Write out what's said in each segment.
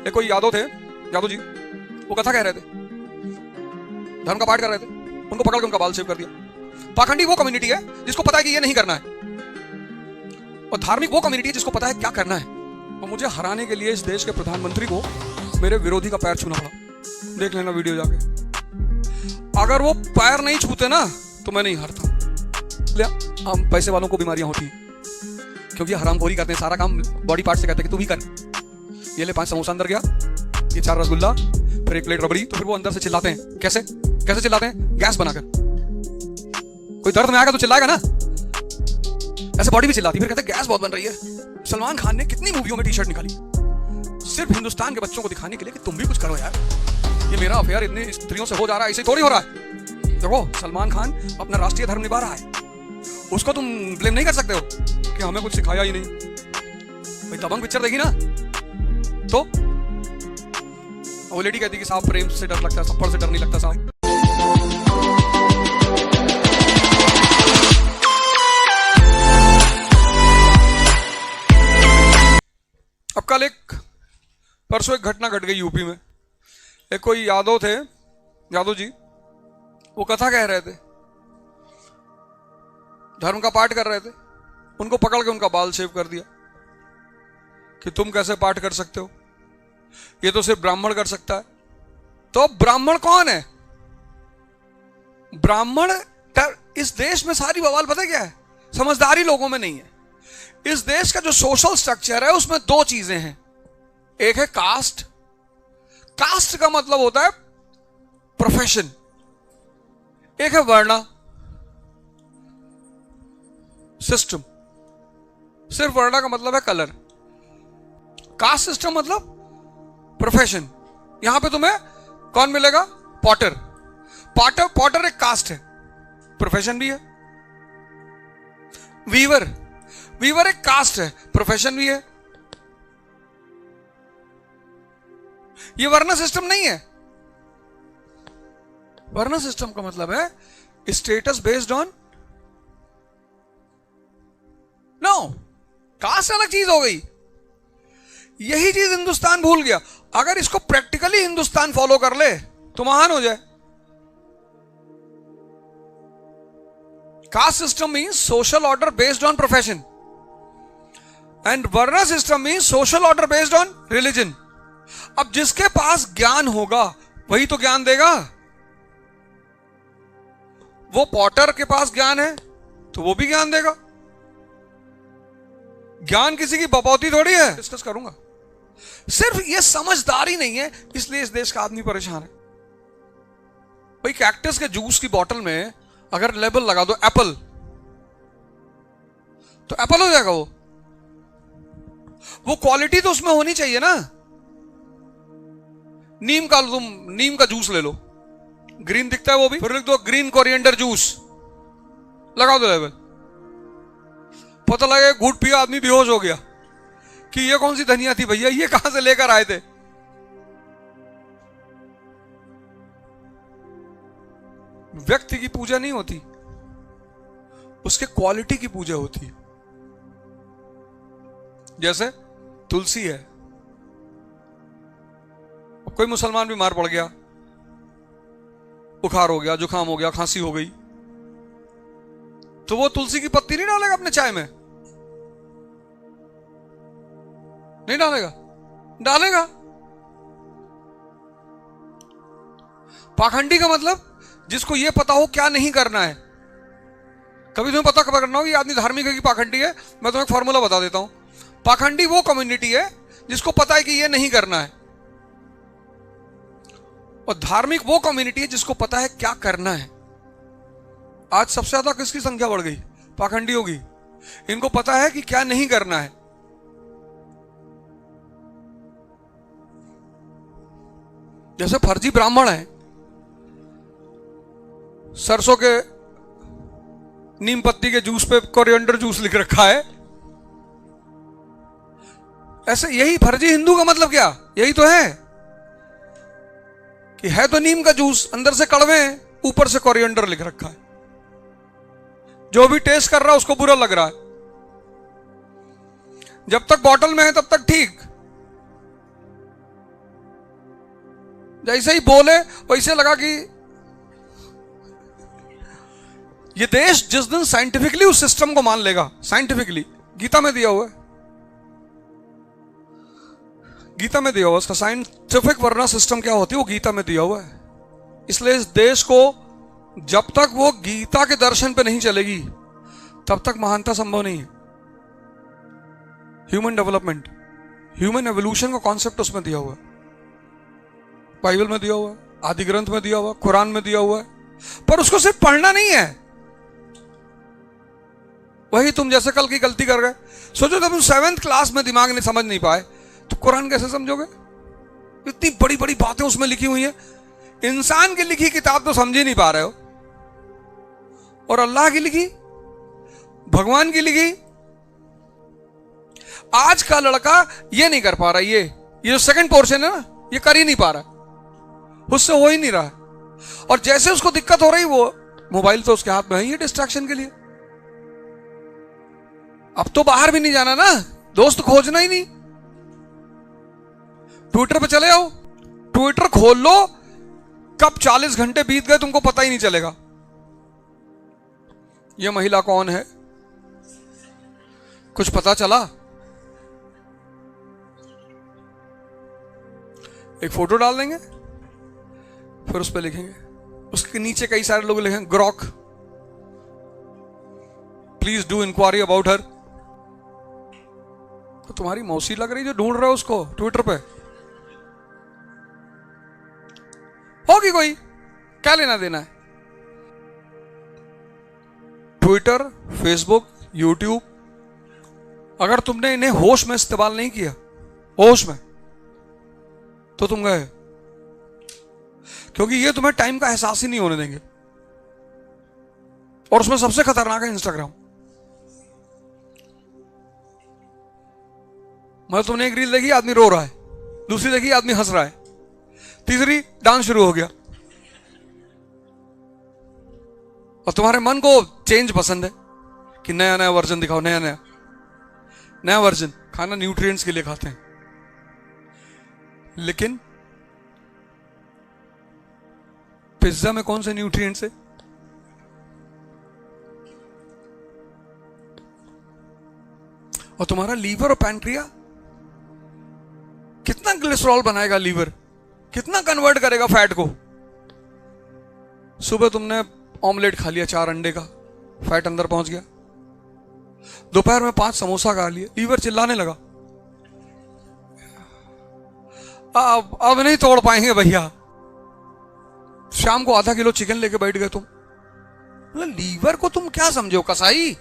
एक कोई यादव थे, यादव जी, वो कथा कह रहे थे, धर्म का पाठ कर रहे थे, उनको पकड़ के उनका बाल सेव कर दिया। पाखंडी वो कम्युनिटी है जिसको पता है कि ये नहीं करना है, और धार्मिक वो कम्युनिटी है जिसको पता है क्या करना है। और मुझे हराने के लिए इस देश के प्रधानमंत्री को मेरे विरोधी का पैर छूना पड़ा। देख लेना वीडियो जाके, अगर वो पैर नहीं छूते ना तो मैं नहीं हारता। हम पैसे वालों को बीमारियां होती हैं क्योंकि हरामखोरी करते हैं, सारा काम बॉडी पार्ट से कहते हैं कि तू भी कर। ये ले 5 समोसा अंदर गया, ये 4 रसगुल्ला, फिर 1 प्लेट रबड़ी, तो फिर वो अंदर से चिल्लाते हैं। कैसे कैसे चिल्लाते हैं? गैस बनाकर। कोई दर्द में आएगा तो चिल्लाएगा ना, ऐसे बॉडी भी चिल्लाती, फिर कहते हैं गैस बहुत बन रही है। सलमान खान ने कितनी मूवियों में टी-शर्ट निकाली सिर्फ हिंदुस्तान के बच्चों को दिखाने के लिए कि तुम भी कुछ करो यार, ये मेरा अफेयर इतनी स्त्रियों से हो जा रहा है, ऐसे थोड़ी हो रहा है। देखो सलमान खान अपना राष्ट्रीय धर्म निभा रहा है, उसको तुम ब्लेम नहीं कर सकते हो कि हमें कुछ सिखाया ही नहीं। भाई दबंग पिक्चर देखी ना, तो वो लेडी कहती कि साहब प्रेम से डर लगता है, थप्पड़ से डर नहीं लगता साहब। अब कल परसों एक घटना घट गई यूपी में। एक कोई यादव थे, यादव जी, वो कथा कह रहे थे, धर्म का पाठ कर रहे थे, उनको पकड़ के उनका बाल शेव कर दिया कि तुम कैसे पाठ कर सकते हो, ये तो सिर्फ ब्राह्मण कर सकता है। तो ब्राह्मण कौन है? ब्राह्मण इस देश में सारी बवाल पता क्या है? समझदारी लोगों में नहीं है। इस देश का जो सोशल स्ट्रक्चर है उसमें 2 चीजें हैं। एक है कास्ट, कास्ट का मतलब होता है प्रोफेशन। एक है वर्णा सिस्टम, सिर्फ वर्णा का मतलब है कलर। कास्ट सिस्टम मतलब प्रोफेशन। यहां पे तुम्हें कौन मिलेगा? पॉटर। पॉटर एक कास्ट है, प्रोफेशन भी है। वीवर एक कास्ट है, प्रोफेशन भी है। ये वर्णा सिस्टम नहीं है। वर्णा सिस्टम का मतलब है status based on, no, caste अलग चीज हो गई। यही चीज हिंदुस्तान भूल गया। अगर इसको प्रैक्टिकली हिंदुस्तान फॉलो कर ले तो महान हो जाए। Caste system means social order based on profession and varna system means social order based on religion. अब जिसके पास ज्ञान होगा वही तो ज्ञान देगा। वो पॉटर के पास ज्ञान है तो वो भी ज्ञान देगा। ज्ञान किसी की बपौती थोड़ी है। डिस्कस करूंगा। सिर्फ ये समझदारी नहीं है, इसलिए इस देश का आदमी परेशान है। भाई कैक्टस के जूस की बोतल में अगर लेबल लगा दो एप्पल, तो एप्पल हो जाएगा। वो क्वालिटी तो उसमें होनी चाहिए ना। नीम का जूस ले लो, ग्रीन दिखता है वो भी, फिर लिख दो ग्रीन कोरिएंडर जूस, लगा दो लेबल। पता लगे घूट पिया आदमी बेहोश हो गया कि ये कौन सी धनिया थी भैया, ये कहां से लेकर आए थे। व्यक्ति की पूजा नहीं होती, उसके क्वालिटी की पूजा होती है। जैसे तुलसी है, अब कोई मुसलमान बीमार पड़ गया, बुखार हो गया, जुकाम हो गया, खांसी हो गई, तो वो तुलसी की पत्ती नहीं डालेगा अपने चाय में? नहीं डालेगा? डालेगा। पाखंडी का मतलब जिसको ये पता हो क्या नहीं करना है। कभी तुम्हें पता करना हो कि आदमी धार्मिक है कि पाखंडी है, मैं तुम्हें एक फॉर्मूला बता देता हूं। पाखंडी वो कम्युनिटी है जिसको पता है कि ये नहीं करना है, और धार्मिक वो कम्युनिटी है जिसको पता है क्या करना है। आज सबसे ज्यादा किसकी संख्या बढ़ गई? पाखंडियों की। इनको पता है कि क्या नहीं करना है। जैसे फर्जी ब्राह्मण है, सरसों के नीम पत्ती के जूस पे कोरिएंडर जूस लिख रखा है, ऐसे यही फर्जी हिंदू का मतलब क्या? यही तो है कि है तो नीम का जूस, अंदर से कड़वे, ऊपर से कोरिएंडर लिख रखा है। जो भी टेस्ट कर रहा है उसको बुरा लग रहा है। जब तक बॉटल में है तब तक ठीक, जैसे ही बोले वैसे लगा कि ये देश जिस दिन साइंटिफिकली उस सिस्टम को मान लेगा, साइंटिफिकली गीता में दिया हुआ है, गीता में दिया हुआ, उसका साइंटिफिक वर्ना सिस्टम क्या होती है वो गीता में दिया हुआ है। इसलिए इस देश को जब तक वो गीता के दर्शन पे नहीं चलेगी तब तक महानता संभव नहीं है। ह्यूमन डेवलपमेंट, ह्यूमन एवोल्यूशन का कॉन्सेप्ट उसमें दिया हुआ है, बाइबल में दिया हुआ है, आदि ग्रंथ में दिया हुआ है, कुरान में दिया हुआ है। पर उसको सिर्फ पढ़ना नहीं है। वही तुम जैसे कल की गलती कर गए, सोचो जब तुम 7th क्लास में दिमाग नहीं समझ नहीं पाए तो कुरान कैसे समझोगे? इतनी बड़ी बड़ी बातें उसमें लिखी हुई हैं, इंसान की लिखी किताब तो समझ ही नहीं पा रहे हो, और अल्लाह की लिखी, भगवान की लिखी। आज का लड़का ये नहीं कर पा रहा, ये जो सेकंड पोर्शन है ना, ये कर ही नहीं पा रहा, उससे हो ही नहीं रहा। और जैसे उसको दिक्कत हो रही, वो मोबाइल तो उसके हाथ में है ही डिस्ट्रैक्शन के लिए। अब तो बाहर भी नहीं जाना ना, दोस्त खोजना ही नहीं, ट्विटर पे चले आओ, ट्विटर खोल लो, कब 40 घंटे बीत गए तुमको पता ही नहीं चलेगा। ये महिला कौन है कुछ पता चला? एक फोटो डाल देंगे, फिर उस पर लिखेंगे, उसके नीचे कई सारे लोग लिखेंगे Grok, please do inquiry about her. तो तुम्हारी मौसी लग रही जो ढूंढ रहे हो उसको ट्विटर पे, होगी कोई, क्या लेना देना है? ट्विटर, फेसबुक, यूट्यूब, अगर तुमने इन्हें होश में इस्तेमाल नहीं किया, होश में, तो तुम गए, क्योंकि ये तुम्हें टाइम का एहसास ही नहीं होने देंगे। और उसमें सबसे खतरनाक है इंस्टाग्राम। मतलब तुमने एक रील देखी, आदमी रो रहा है, दूसरी देखी, आदमी हंस रहा है, तीसरी डांस शुरू हो गया, और तुम्हारे मन को चेंज पसंद है कि नया नया वर्जन दिखाओ, नया नया नया वर्जन। खाना न्यूट्रिएंट्स के लिए खाते हैं, लेकिन पिज्जा में कौन से न्यूट्रिएंट्स है? और तुम्हारा लीवर और पैंक्रिया कितना ग्लिसरॉल बनाएगा, लीवर कितना कन्वर्ट करेगा फैट को। सुबह तुमने ऑमलेट खा लिया 4 अंडे का, फैट अंदर पहुंच गया। दोपहर में 5 समोसा खा लिए, लीवर चिल्लाने लगा, अब नहीं तोड़ पाएंगे भैया। शाम को आधा किलो चिकन लेके बैठ गए तुम। मतलब लीवर को तुम क्या समझो, कसाई?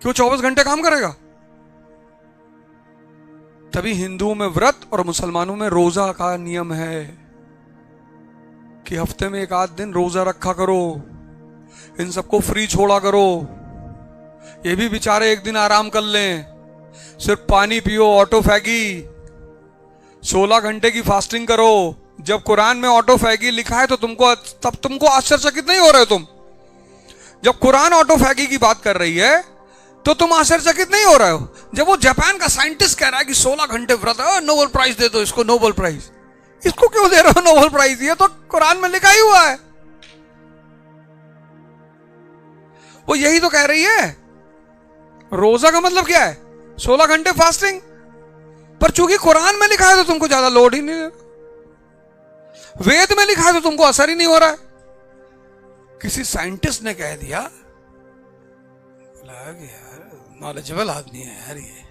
क्यों 24 घंटे काम करेगा? तभी हिंदुओं में व्रत और मुसलमानों में रोजा का नियम है कि हफ्ते में 1 आध दिन रोजा रखा करो, इन सबको फ्री छोड़ा करो। ये भी बेचारे एक दिन आराम कर लें, सिर्फ पानी पियो, ऑटोफैगी, 16 घंटे की फास्टिंग करो। जब कुरान में ऑटोफैगी लिखा है तो तुमको आश्चर्यचकित नहीं हो रहे तुम? जब कुरान ऑटोफैगी की बात कर रही है तो तुम आश्चर्यचकित नहीं हो रहे हो? जब वो जापान का साइंटिस्ट कह रहा है कि 16 घंटे व्रत है, नोबेल प्राइज दे दो इसको, नोबेल प्राइज। इसको क्यों दे रहे हो नोबेल प्राइज? ये तो कुरान में लिखा ही हुआ है। वो यही तो कह रही है। रोजा का मतलब क्या है? 16 घंटे फास्टिंग। पर चूंकि कुरान में लिखा है तो तुमको ज्यादा लोड ही नहीं, वेद में लिखा है तो तुमको असर ही नहीं हो रहा है। किसी साइंटिस्ट ने कह दिया, यार नॉलेजेबल आदमी है यार ये।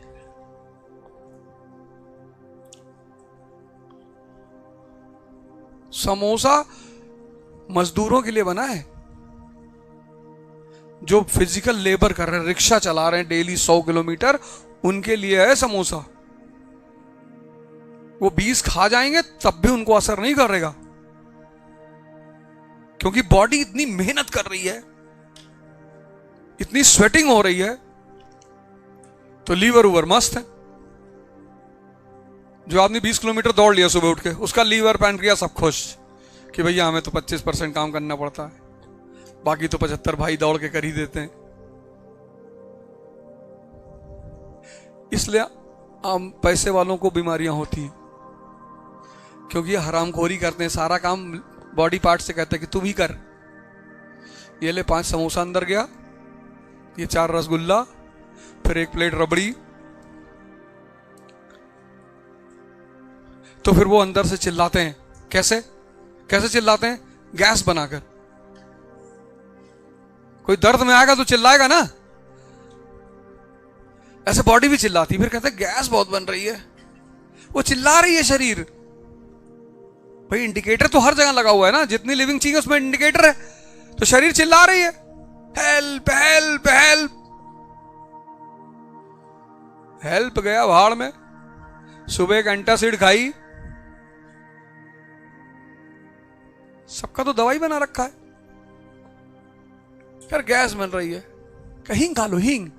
समोसा मजदूरों के लिए बना है जो फिजिकल लेबर कर रहे हैं, रिक्शा चला रहे हैं डेली 100 किलोमीटर, उनके लिए है समोसा। वो 20 खा जाएंगे तब भी उनको असर नहीं करेगा, क्योंकि बॉडी इतनी मेहनत कर रही है, इतनी स्वेटिंग हो रही है, तो लीवर उवर मस्त है। जो आदमी 20 किलोमीटर दौड़ लिया सुबह उठ के, उसका लीवर पैंक्रिया सब खुश कि भैया हमें तो 25% काम करना पड़ता है, बाकी तो 75 भाई दौड़ के कर ही देते हैं। इसलिए आम पैसे वालों को बीमारियां होती हैं, क्योंकि ये हरामखोरी करते हैं, सारा काम बॉडी पार्ट से कहते हैं कि तू भी कर। ये ले 5 समोसा अंदर गया, ये 4 रसगुल्ला, फिर 1 प्लेट रबड़ी। तो फिर वो अंदर से चिल्लाते हैं। कैसे कैसे चिल्लाते हैं? गैस बनाकर। कोई दर्द में आएगा तो चिल्लाएगा ना, ऐसे बॉडी भी चिल्लाती। फिर कहते हैं गैस बहुत बन रही है, वो चिल्ला रही है शरीर। भाई इंडिकेटर तो हर जगह लगा हुआ है ना, जितनी लिविंग चीज है उसमें इंडिकेटर है, तो शरीर चिल्ला रही है हेल्प हेल्प हेल्प। हेल्प गया भाड़ में। सुबह एक एंटासिड खाई, सबका तो दवाई बना रखा है। यार गैस बन रही है, हींग खा लो, हींग।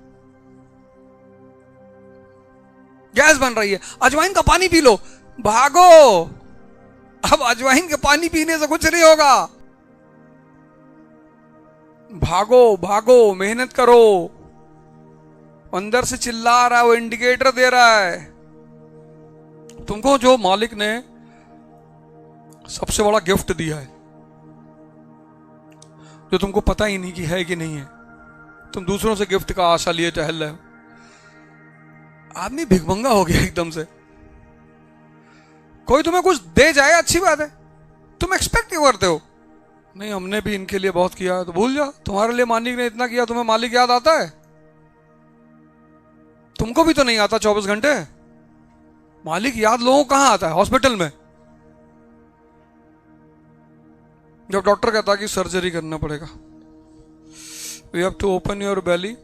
गैस बन रही है, अजवाइन का पानी पी लो। भागो, अब अजवाइन के पानी पीने से कुछ नहीं होगा। भागो भागो, मेहनत करो। अंदर से चिल्ला रहा है, वो इंडिकेटर दे रहा है तुमको। जो मालिक ने सबसे बड़ा गिफ्ट दिया है, जो तुमको पता ही नहीं कि है कि नहीं है, तुम दूसरों से गिफ्ट का आशा लिए टहल रहे हो। आदमी भिखमंगा हो गया एकदम से। कोई तुम्हें कुछ दे जाए अच्छी बात है, तुम एक्सपेक्ट क्यों करते हो? नहीं हमने भी इनके लिए बहुत किया है, तो भूल जाओ, तुम्हारे लिए मालिक ने इतना किया, तुम्हें मालिक याद आता है? तुमको भी तो नहीं आता 24 घंटे। मालिक याद लोगों को कहां आता है? हॉस्पिटल में, जब डॉक्टर कहता है कि सर्जरी करना पड़ेगा, we have to open your belly,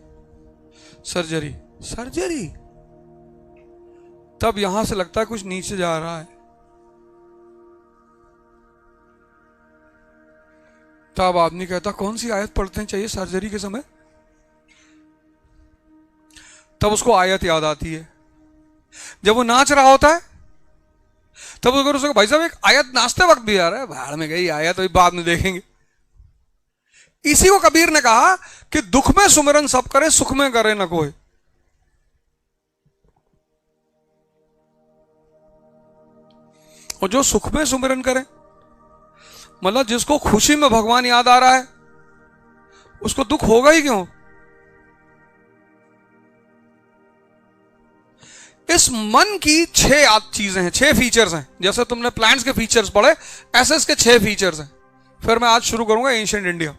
surgery surgery, तब यहां से लगता है कुछ नीचे जा रहा है। तब आदमी कहता कौन सी आयत पढ़ते हैं चाहिए सर्जरी के समय? तब उसको आयत याद आती है। जब वो नाच रहा होता है तब अगर उसको भाई साहब एक आयत नाचते वक्त भी आ रहा है, भाड़ में गई आयत, वही बाद में देखेंगे। इसी को कबीर ने कहा कि दुख में सुमिरन सब करे, सुख में करे न कोई। और जो सुख में सुमिरन करे, मतलब जिसको खुशी में भगवान याद आ रहा है, उसको दुख होगा ही क्यों? इस मन की 6 चीजें हैं, 6 फीचर्स हैं। जैसे तुमने प्लांट्स के फीचर्स पढ़े, ऐसे इसके 6 फीचर्स हैं। फिर मैं आज शुरू करूंगा एंशिएंट इंडिया।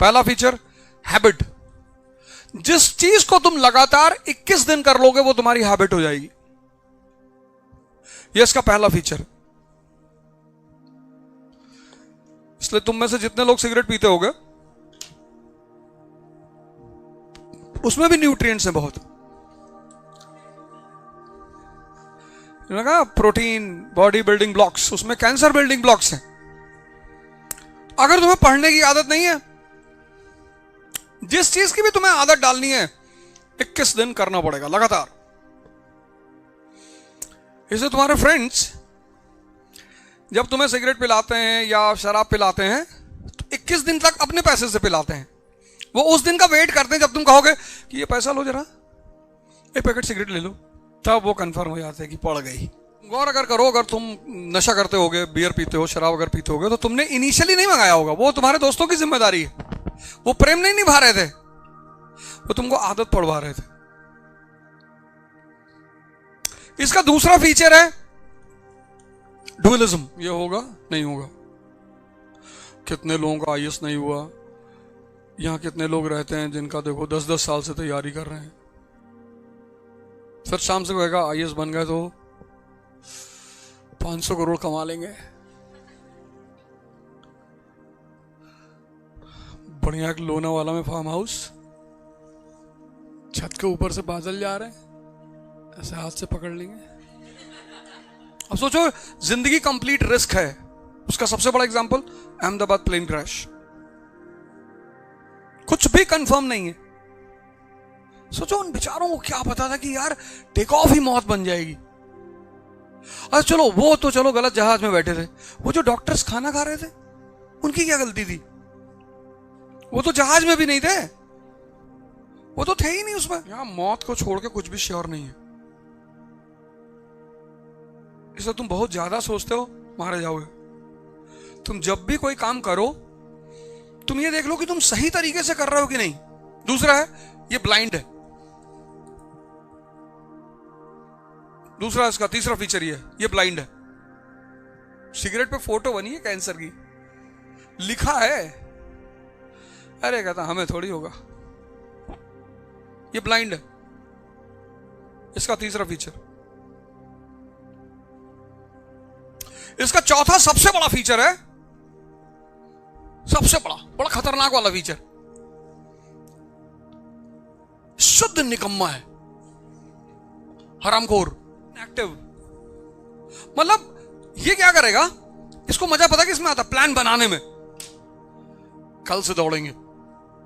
पहला फीचर हैबिट। जिस चीज को तुम लगातार 21 दिन कर लोगे वो तुम्हारी हैबिट हो जाएगी। यह इसका पहला फीचर। इसलिए तुम में से जितने लोग सिगरेट पीते होगे, उसमें भी न्यूट्रिएंट्स हैं बहुत। लगा प्रोटीन, बॉडी बिल्डिंग ब्लॉक्स, उसमें कैंसर बिल्डिंग ब्लॉक्स हैं। अगर तुम्हें पढ़ने की आदत नहीं है, जिस चीज की भी तुम्हें आदत डालनी है, 21 दिन करना पड़ेगा लगातार। इससे तुम्हारे फ्रेंड्स जब तुम्हें सिगरेट पिलाते हैं या शराब पिलाते हैं तो 21 दिन तक अपने पैसे से पिलाते हैं। वो उस दिन का वेट करते हैं जब तुम कहोगे कि ये पैसा लो जरा, एक पैकेट सिगरेट ले लो, तब वो कंफर्म हो जाते हैं कि पड़ गई। गौर अगर करो, अगर तुम नशा करते होगे, बियर पीते हो, शराब अगर पीते होगे, तो तुमने इनिशियली नहीं मंगाया होगा, वो तुम्हारे दोस्तों की जिम्मेदारी है। वो प्रेम नहीं निभा रहे थे, वो तुमको आदत पड़वा रहे थे। इसका दूसरा फीचर है डुअलिज्म। ये होगा नहीं होगा। कितने लोगों का आईएएस नहीं हुआ, यहां कितने लोग रहते हैं जिनका देखो 10-10 साल से तैयारी कर रहे हैं, फिर शाम से कहेगा आईएएस बन गए तो 500 करोड़ कमा लेंगे। बढ़िया एक लोनावाला में फार्म हाउस, छत के ऊपर से बादल जा रहे हैं, ऐसे हाथ से पकड़ लेंगे। अब सोचो, जिंदगी कंप्लीट रिस्क है। उसका सबसे बड़ा एग्जांपल अहमदाबाद प्लेन क्रैश। कुछ भी कंफर्म नहीं है। सोचो उन बेचारों को क्या पता था कि यार टेक ऑफ ही मौत बन जाएगी। अरे चलो वो तो चलो गलत जहाज में बैठे थे, वो जो डॉक्टर्स खाना खा रहे थे उनकी क्या गलती थी? वो तो जहाज में भी नहीं थे, वो तो थे ही नहीं उसमें। यहां मौत को छोड़ के कुछ भी श्योर नहीं है। इसे तुम बहुत ज्यादा सोचते हो, मारे जाओगे। तुम जब भी कोई काम करो, तुम ये देख लो कि तुम सही तरीके से कर रहे हो कि नहीं। दूसरा है, ये ब्लाइंड है। दूसरा इसका तीसरा फीचर ये ब्लाइंड है। सिगरेट पे फोटो बनी है कैंसर की, लिखा है, अरे कहता हमें थोड़ी होगा। ये ब्लाइंड है, इसका तीसरा फीचर। इसका चौथा सबसे बड़ा फीचर है, सबसे बड़ा खतरनाक वाला फीचर, शुद्ध निकम्मा है, हरामखोर, एक्टिव। मतलब ये क्या करेगा, इसको मजा पता किसमें आता, प्लान बनाने में। कल से दौड़ेंगे,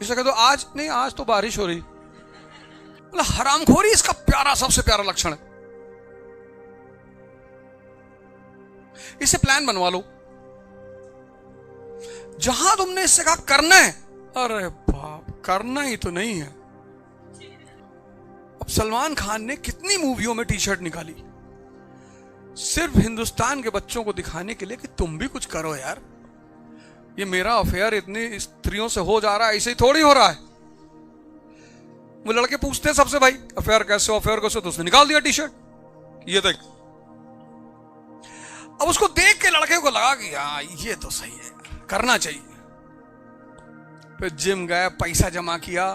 इसे कह दो आज नहीं, आज तो बारिश हो रही। मतलब हरामखोरी इसका प्यारा, सबसे प्यारा लक्षण है। इसे प्लान बनवा लो। जहां तुमने इससे कहा करना है, अरे बाप, करना ही तो नहीं है। अब सलमान खान ने कितनी मूवियों में टी शर्ट निकाली, सिर्फ हिंदुस्तान के बच्चों को दिखाने के लिए कि तुम भी कुछ करो यार। ये मेरा अफेयर इतनी स्त्रियों से हो जा रहा है, ऐसे ही थोड़ी हो रहा है। वो लड़के पूछते हैं सबसे, भाई अफेयर कैसे हो, अफेयर कैसे हो, तो उसने निकाल दिया टी शर्ट, ये देख। अब उसको देख के लड़के को लगा कि हाँ ये तो सही है, करना चाहिए। फिर जिम गए, पैसा जमा किया,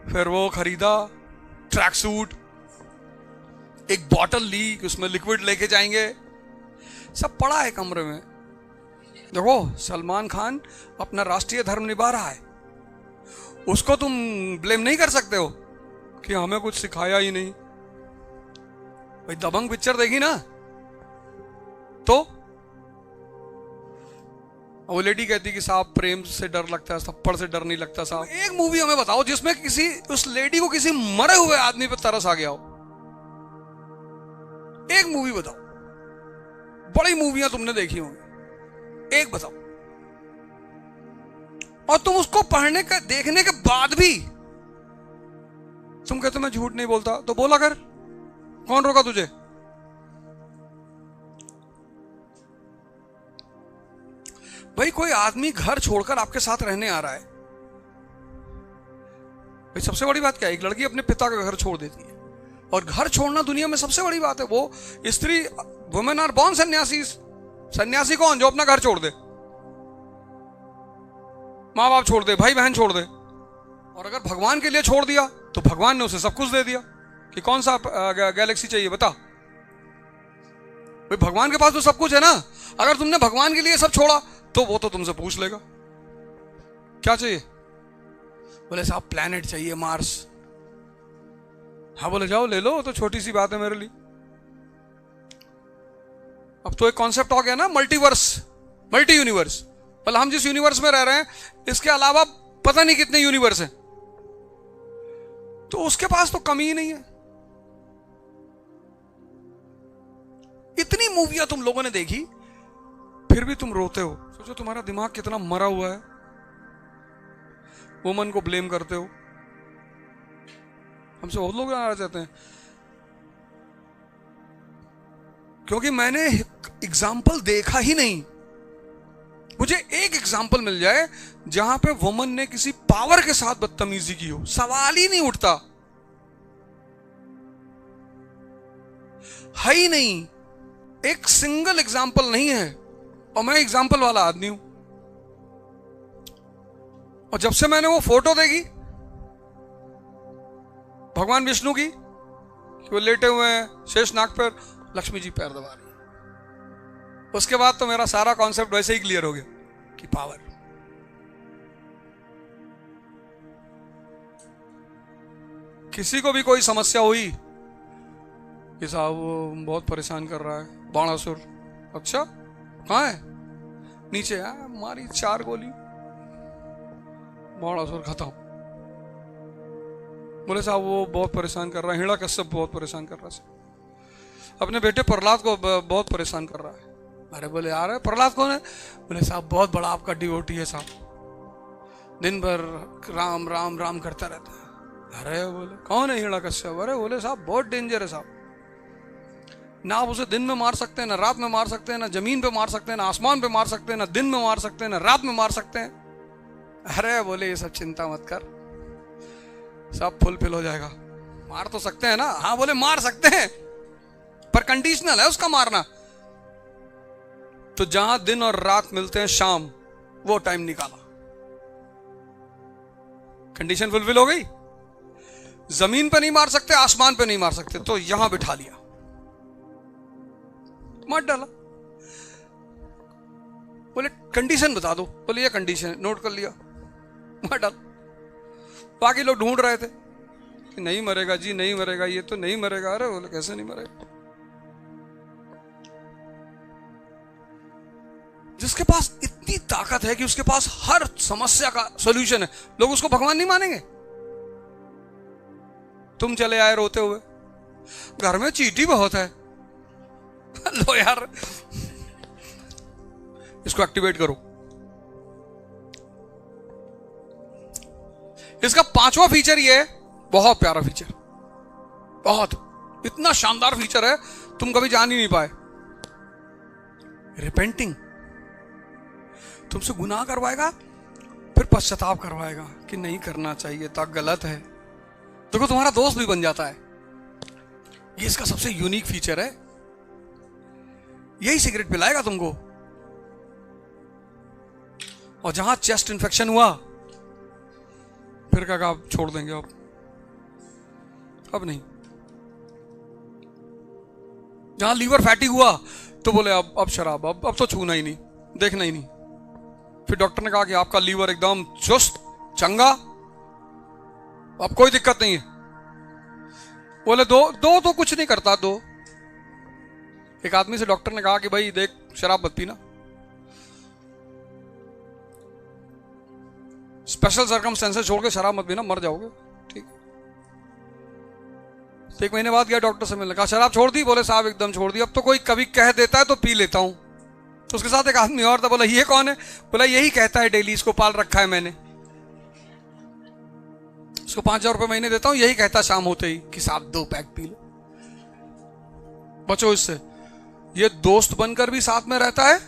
फिर वो खरीदा ट्रैक सूट, एक बॉटल ली कि उसमें लिक्विड लेके जाएंगे, सब पड़ा है कमरे में। देखो सलमान खान अपना राष्ट्रीय धर्म निभा रहा है, उसको तुम ब्लेम नहीं कर सकते हो कि हमें कुछ सिखाया ही नहीं। भाई दबंग पिक्चर देखी ना, तो वो लेडी कहती कि साहब प्रेम से डर लगता है, थप्पड़ से डर नहीं लगता साहब। एक मूवी हमें बताओ जिसमें किसी उस लेडी को किसी मरे हुए आदमी पर तरस आ गया हो। एक मूवी बताओ, बड़ी मूवियां तुमने देखी होंगी, एक बताओ। और तुम उसको पढ़ने का, देखने के बाद भी तुम कहते मैं झूठ नहीं बोलता, तो बोला कर, कौन रोका तुझे। भाई कोई आदमी घर छोड़कर आपके साथ रहने आ रहा है, भाई सबसे बड़ी बात क्या है, एक लड़की अपने पिता का घर छोड़ देती है। और घर छोड़ना दुनिया में सबसे बड़ी बात है। वो स्त्री, वुमेन आर बॉर्न सन्यासी। सन्यासी कौन, जो अपना घर छोड़ दे, माँ बाप छोड़ दे, भाई बहन छोड़ दे। और अगर भगवान के लिए छोड़ दिया तो भगवान ने उसे सब कुछ दे दिया। कि कौन सा गैलेक्सी चाहिए बता, भाई भगवान के पास तो सब कुछ है ना। अगर तुमने भगवान के लिए सब छोड़ा तो वो तो तुमसे पूछ लेगा क्या चाहिए। बोले साहब प्लैनेट चाहिए, मार्स। हाँ बोले जाओ ले लो, तो छोटी सी बात है मेरे लिए। अब तो एक कॉन्सेप्ट हो गया ना, मल्टीवर्स, मल्टी यूनिवर्स। मतलब हम जिस यूनिवर्स में रह रहे हैं इसके अलावा पता नहीं कितने यूनिवर्स हैं, तो उसके पास तो कमी ही नहीं है। इतनी मूवियां तुम लोगों ने देखी, फिर भी तुम रोते हो। सोचो तुम्हारा दिमाग कितना मरा हुआ है। वुमन को ब्लेम करते हो। हमसे बहुत लोग नाराज जाते हैं क्योंकि मैंने एग्जाम्पल देखा ही नहीं। मुझे एक एग्जाम्पल मिल जाए जहां पे वुमन ने किसी पावर के साथ बदतमीजी की हो, सवाल ही नहीं उठता, है ही नहीं। एक सिंगल एग्जाम्पल नहीं है। और मैं एग्जाम्पल वाला आदमी हूं। और जब से मैंने वो फोटो देखी भगवान विष्णु की, कि वो लेटे हुए हैं शेषनाग पर, लक्ष्मी जी पैर दबा रही है, उसके बाद तो मेरा सारा कॉन्सेप्ट वैसे ही क्लियर हो गया कि पावर। किसी को भी कोई समस्या हुई कि साहब वो बहुत परेशान कर रहा है, बाणासुर, अच्छा कहां है, नीचे है, मारी 4 गोली, बाणासुर खत्म। बोले साहब वो बहुत परेशान कर रहा है, हिरण्यकश्यप बहुत परेशान कर रहा है, अपने बेटे प्रहलाद को बहुत परेशान कर रहा है। अरे बोले यार प्रहलाद कौन है। बोले साहब बहुत बड़ा आपका डिवोटी है साहब, दिन भर राम राम राम करता रहता है। अरे बोले कौन है हिरण्यकश्यप। अरे बोले साहब बहुत डेंजर है साहब। ना आप उसे दिन में मार सकते हैं, ना रात में मार सकते हैं, ना जमीन पे मार सकते हैं, ना आसमान पे मार सकते हैं, ना दिन में मार सकते हैं, ना रात में मार सकते हैं। अरे बोले ये सब चिंता मत कर, सब फुलफिल हो जाएगा। मार तो सकते हैं ना? हाँ बोले मार सकते हैं, पर कंडीशनल है उसका मारना। तो जहां दिन और रात मिलते हैं शाम, वो टाइम निकाला, कंडीशन फुलफिल हो गई। जमीन पे नहीं मार सकते, आसमान पे नहीं मार सकते, तो यहां बिठा लिया, मार डाला। बोले कंडीशन बता दो, बोले ये कंडीशन, नोट कर लिया, मार डाल। बाकी लोग ढूंढ रहे थे कि नहीं मरेगा जी, नहीं मरेगा, ये तो नहीं मरेगा। अरे बोले कैसे नहीं मरेगा? जिसके पास इतनी ताकत है कि उसके पास हर समस्या का सॉल्यूशन है, लोग उसको भगवान नहीं मानेंगे? तुम चले आए रोते हुए, घर में चींटी बहुत है, लो यार इसको एक्टिवेट करो। इसका 5वां फीचर ये है, बहुत प्यारा फीचर, बहुत, इतना शानदार फीचर है तुम कभी जान ही नहीं पाए। रिपेंटिंग, तुमसे गुनाह करवाएगा, फिर पश्चाताप करवाएगा कि नहीं करना चाहिए था, गलत है। देखो तुम्हारा दोस्त भी बन जाता है। ये इसका सबसे यूनिक फीचर है। यही सिगरेट पिलाएगा तुमको। और जहां चेस्ट इन्फेक्शन हुआ, फिर कहा आप छोड़ देंगे, अब नहीं। जहां लीवर फैटी हुआ, तो बोले अब शराब, अब तो छूना ही नहीं, देखना ही नहीं। फिर डॉक्टर ने कहा कि आपका लीवर एकदम चुस्त चंगा, अब कोई दिक्कत नहीं है। बोले दो तो कुछ नहीं करता, दो। एक आदमी से डॉक्टर ने कहा कि भाई देख, शराब मत पीना, स्पेशल सर्कमस्टेंसेस छोड़ के शराब मत पीना, मर जाओगे, ठीक। 1 महीने बाद गया डॉक्टर से मिलने, कहा शराब छोड़ दी? बोले साहब एकदम छोड़ दी, अब तो कोई कभी कह देता है तो पी लेता हूं। तो उसके साथ एक आदमी और था, बोला ये कौन है? बोला यही कहता है डेली, इसको पाल रखा है मैंने, इसको 5,000 रुपए महीने देता हूं, यही कहता शाम होते ही कि साहब 2 पैक पी लो। बचो इससे। ये दोस्त बनकर भी साथ में रहता है,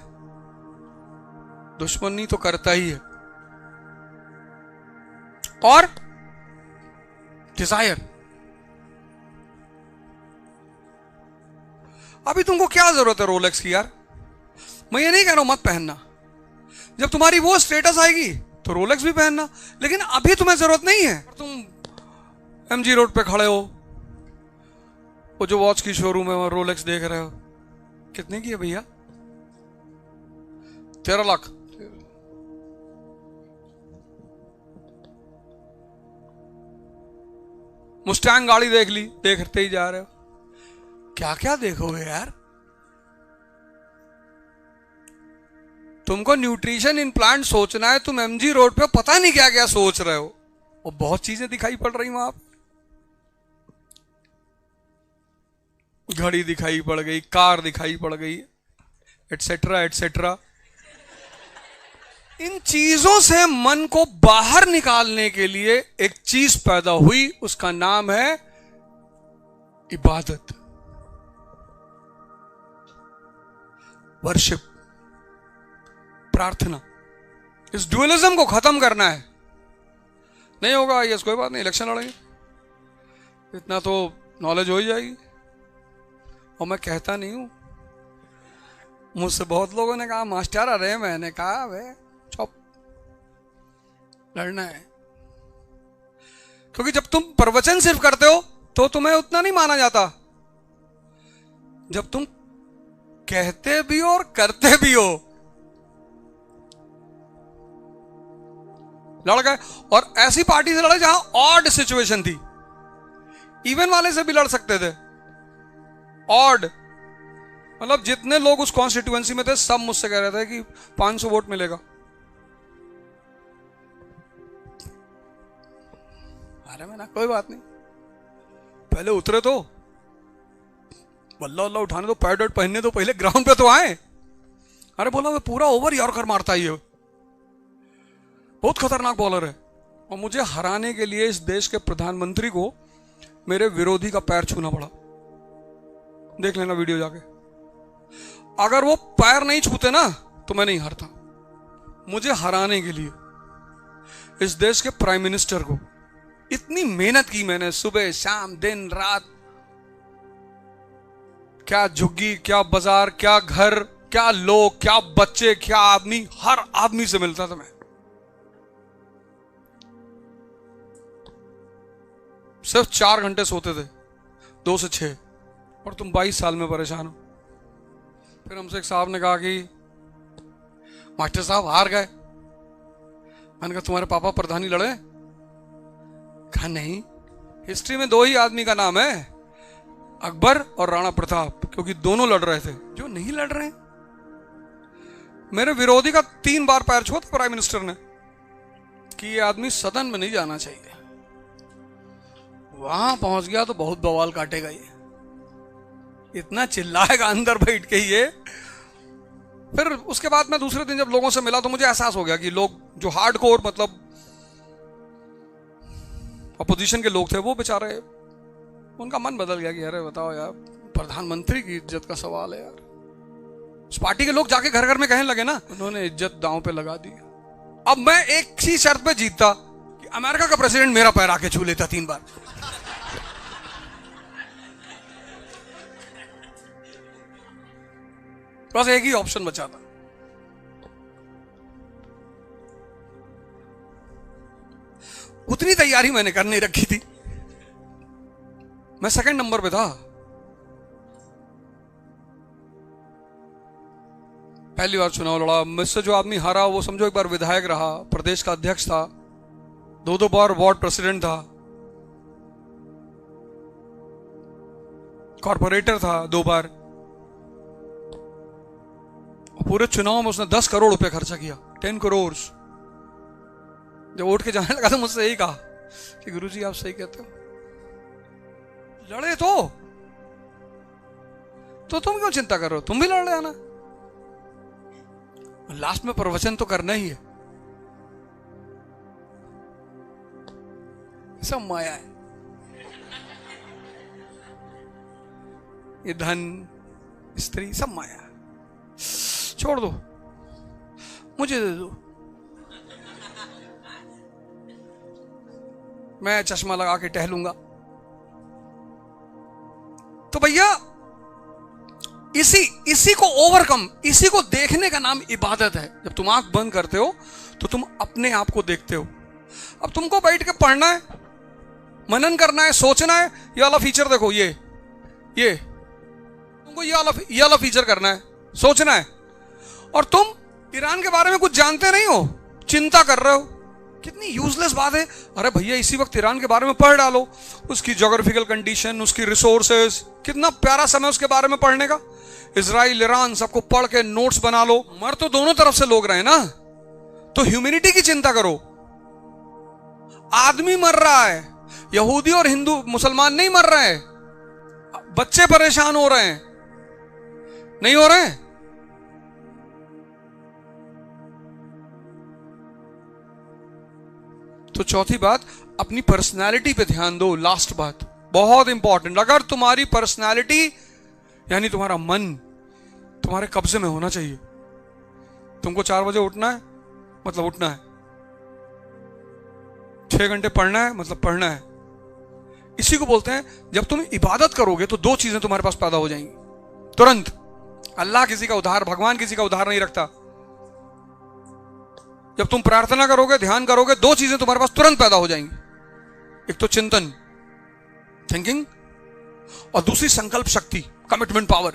दुश्मनी तो करता ही है। और डिजायर, अभी तुमको क्या जरूरत है रोलेक्स की यार? मैं ये नहीं कह रहा हूं मत पहनना, जब तुम्हारी वो स्टेटस आएगी तो रोलेक्स भी पहनना, लेकिन अभी तुम्हें जरूरत नहीं है। तुम एमजी रोड पे खड़े हो, वो जो वॉच की शोरूम है वहां रोलेक्स देख रहे हो, कितने की है भैया? 13 लाख। मुस्टैंग गाड़ी देख ली, देखते ही जा रहे हो। क्या क्या देखोगे यार? तुमको न्यूट्रिशन इम्प्लांट सोचना है, तुम एमजी रोड पे पता नहीं क्या क्या सोच रहे हो। वो बहुत चीजें दिखाई पड़ रही वहां, घड़ी दिखाई पड़ गई, कार दिखाई पड़ गई, एटसेट्रा एटसेट्रा। इन चीजों से मन को बाहर निकालने के लिए एक चीज पैदा हुई, उसका नाम है इबादत, वर्शिप, प्रार्थना। इस ड्यूअलिज्म को खत्म करना है। नहीं होगा ये कोई बात नहीं, इलेक्शन लड़ेंगे, इतना तो नॉलेज हो ही जाएगी। और मैं कहता नहीं हूं, मुझसे बहुत लोगों ने कहा मास्टर अरे, मैंने कहा वे चुप, लड़ना है। क्योंकि जब तुम प्रवचन सिर्फ करते हो तो तुम्हें उतना नहीं माना जाता, जब तुम कहते भी हो और करते भी हो। लड़ गए, और ऐसी पार्टी से लड़े जहां ऑड सिचुएशन थी, इवन वाले से भी लड़ सकते थे। ऑड मतलब जितने लोग उस कॉन्स्टिट्यूएंसी में थे सब मुझसे कह रहे थे कि 500 वोट मिलेगा। अरे मैंने कोई बात नहीं, पहले उतरे तो बल्ला वल्ला उठाने दो, पैड पहनने दो, पहले ग्राउंड पे तो आए। अरे बोला मैं पूरा ओवर यॉर्कर मारता ही है, बहुत खतरनाक बॉलर है। और मुझे हराने के लिए इस देश के प्रधानमंत्री को मेरे विरोधी का पैर छूना पड़ा। देख लेना वीडियो जाके। अगर वो पैर नहीं छूते ना तो मैं नहीं हारता। मुझे हराने के लिए इस देश के प्राइम मिनिस्टर को इतनी मेहनत की मैंने, सुबह शाम दिन रात, क्या झुग्गी, क्या बाजार, क्या घर, क्या लोग, क्या बच्चे, क्या आदमी, हर आदमी से मिलता था मैं। सिर्फ 4 घंटे सोते थे, 2 से 6, और तुम 22 साल में परेशान हो। फिर हमसे एक साहब ने कहा कि मास्टर साहब हार गए। मैंने कहा तुम्हारे पापा प्रधानी लड़े? कहा नहीं, हिस्ट्री में 2 ही आदमी का नाम है, अकबर और राणा प्रताप, क्योंकि दोनों लड़ रहे थे। जो नहीं लड़ रहे, मेरे विरोधी का 3 बार पैर छुआ प्राइम मिनिस्टर ने कि ये आदमी सदन में नहीं जाना चाहिए। वहां पहुंच गया तो बहुत बवाल काटेगा ये, इतना चिल्लाएगा अंदर बैठ के ये। फिर उसके बाद मैं दूसरे दिन जब लोगों से मिला तो मुझे एहसास हो गया कि लोग जो हार्डकोर मतलब अपोजिशन के लोग थे, वो बेचारे, उनका मन बदल गया कि अरे बताओ यार, प्रधानमंत्री की इज्जत का सवाल है यार। उस पार्टी के लोग जाके घर घर में कहने लगे ना, उन्होंने इज्जत दांव पे लगा दी। अब मैं एक ही शर्त पे जीतता कि अमेरिका का प्रेसिडेंट मेरा पैर आके छू लेता 3 बार। बस एक ही ऑप्शन बचा था। उतनी तैयारी मैंने कर नहीं रखी थी। मैं 2nd नंबर पे था। पहली बार चुनाव लड़ा, मुझसे जो आदमी हारा वो समझो एक बार विधायक रहा, प्रदेश का अध्यक्ष था, 2 बार वार्ड प्रेसिडेंट था, कॉर्पोरेटर था 2 बार। पूरे चुनाव में उसने 10 करोड़ रुपए खर्चा किया, 10 करोड़। जब उठ के जाने लगा तो मुझसे यही कहा कि गुरुजी आप सही कहते हो, लड़े तो तुम क्यों चिंता कर रहे हो, तुम भी लड़ रहे आना, लास्ट में प्रवचन तो करना ही है। सब माया है, ये धन स्त्री सब माया है। छोड़ दो, मुझे दे दो, मैं चश्मा लगा के टहलूंगा। तो भैया इसी को ओवरकम, इसी को देखने का नाम इबादत है। जब तुम आंख बंद करते हो तो तुम अपने आप को देखते हो। अब तुमको बैठ के पढ़ना है, मनन करना है, सोचना है। ये वाला फीचर देखो, ये तुमको ये वाला फीचर करना है, सोचना है। और तुम ईरान के बारे में कुछ जानते नहीं हो, चिंता कर रहे हो। कितनी यूजलेस बात है। अरे भैया इसी वक्त ईरान के बारे में पढ़ डालो, उसकी ज्योग्राफिकल कंडीशन, उसकी रिसोर्सेज, कितना प्यारा समय उसके बारे में पढ़ने का। इजराइल ईरान सबको पढ़ के नोट्स बना लो। मर तो दोनों तरफ से लोग रहे ना, तो ह्यूमैनिटी की चिंता करो। आदमी मर रहा है, यहूदी और हिंदू मुसलमान नहीं मर रहे हैं। बच्चे परेशान हो रहे हैं, नहीं हो रहे हैं? तो चौथी बात, अपनी पर्सनालिटी पे ध्यान दो। लास्ट बात बहुत इंपॉर्टेंट, अगर तुम्हारी पर्सनालिटी यानी तुम्हारा मन तुम्हारे कब्जे में होना चाहिए। तुमको 4 बजे उठना है, मतलब उठना है। 6 घंटे पढ़ना है, मतलब पढ़ना है। इसी को बोलते हैं, जब तुम इबादत करोगे तो 2 चीजें तुम्हारे पास पैदा हो जाएंगी तुरंत। अल्लाह किसी का उधार, भगवान किसी का उधार नहीं रखता। जब तुम प्रार्थना करोगे, ध्यान करोगे, 2 चीजें तुम्हारे पास तुरंत पैदा हो जाएंगी। एक तो चिंतन, थिंकिंग, और दूसरी संकल्प शक्ति, कमिटमेंट पावर।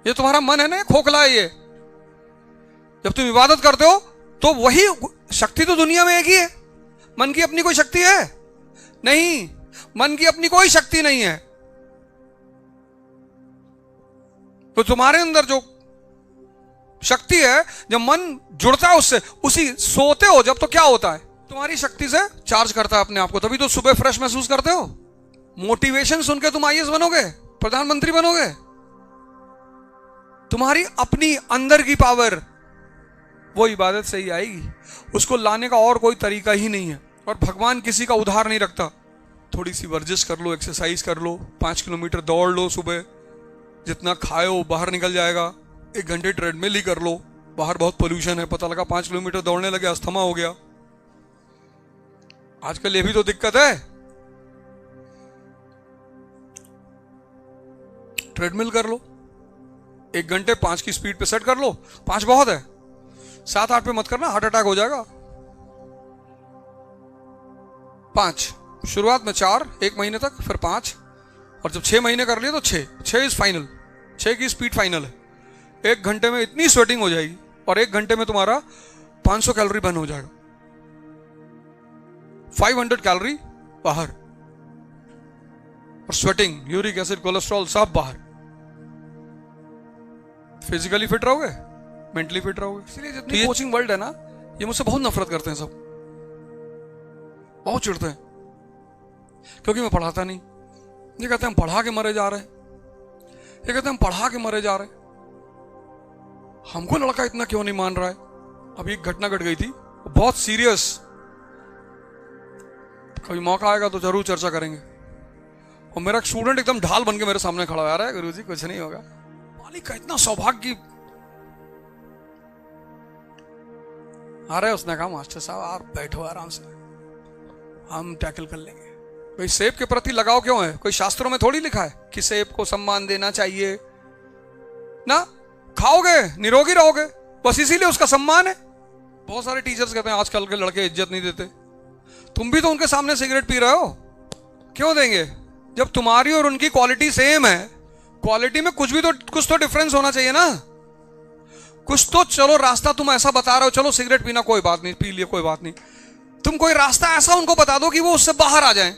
ये तुम्हारा मन है ना, खोखला है ये। जब तुम इबादत करते हो तो वही शक्ति तो दुनिया में एक ही है। मन की अपनी कोई शक्ति है नहीं, मन की अपनी कोई शक्ति नहीं है। तो तुम्हारे अंदर जो शक्ति है, जब मन जुड़ता है उससे, उसी सोते हो जब, तो क्या होता है, तुम्हारी शक्ति से चार्ज करता है अपने आप को। तभी तो सुबह फ्रेश महसूस करते हो। मोटिवेशन सुन के तुम आईएएस बनोगे, प्रधानमंत्री बनोगे। तुम्हारी अपनी अंदर की पावर वो इबादत से ही आएगी। उसको लाने का और कोई तरीका ही नहीं है। और भगवान किसी का उधार नहीं रखता। थोड़ी सी वर्जिश कर लो, एक्सरसाइज कर लो, 5 किलोमीटर दौड़ लो सुबह, जितना खाओ बाहर निकल जाएगा। 1 घंटे ट्रेडमिल ही कर लो, बाहर बहुत पोल्यूशन है, पता लगा 5 किलोमीटर दौड़ने लगे अस्थमा हो गया। आजकल ये भी तो दिक्कत है। ट्रेडमिल कर लो, 1 घंटे 5 की स्पीड पे सेट कर लो। 5 बहुत है, 7-8 पे मत करना, हार्ट अटैक हो जाएगा। 5 शुरुआत में, 4 1 महीने तक, फिर 5, और जब 6 महीने कर लिए तो 6 इज फाइनल। 6 की स्पीड फाइनल है। 1 घंटे में इतनी स्वेटिंग हो जाएगी और 1 घंटे में तुम्हारा 500 कैलोरी बर्न हो जाएगा। 500 कैलोरी बाहर, और स्वेटिंग, यूरिक एसिड, कोलेस्ट्रॉल सब बाहर। फिजिकली फिट रहोगे, मेंटली फिट रहोगे। इसलिए जितनी कोचिंग वर्ल्ड है ना, ये मुझसे बहुत नफरत करते हैं सब, बहुत चिढ़ते हैं, क्योंकि मैं पढ़ाता नहीं। ये कहते हैं हम पढ़ा के मरे जा रहे हैं, ये कहते हैं हम पढ़ा के मरे जा रहे हैं। हमको लड़का इतना क्यों नहीं मान रहा है? अभी एक घटना घट गई थी, बहुत सीरियस, कभी मौका आएगा तो जरूर चर्चा करेंगे। और मेरा एक स्टूडेंट एकदम ढाल बन के मेरे सामने खड़ा हो रहा है, गुरुजी कुछ नहीं होगा। मालिक का इतना सौभाग्य। अरे उसने कहा मास्टर साहब आप बैठो आराम से, हम टैकल कर लेंगे। भाई सेब के प्रति लगाव क्यों है? कोई शास्त्रों में थोड़ी लिखा है कि सेब को सम्मान देना चाहिए ना? खाओगे निरोगी रहोगे, बस इसीलिए उसका सम्मान है। बहुत सारे टीचर्स कहते हैं आजकल के लड़के इज्जत नहीं देते। तुम भी तो उनके सामने सिगरेट पी रहे हो, क्यों देंगे? जब तुम्हारी और उनकी क्वालिटी सेम है, क्वालिटी में कुछ तो डिफरेंस होना चाहिए ना। कुछ तो, चलो रास्ता तुम ऐसा बता रहे हो, चलो सिगरेट पीना कोई बात नहीं, पी लिए कोई बात नहीं, तुम कोई रास्ता ऐसा उनको बता दो कि वो उससे बाहर आ जाएं।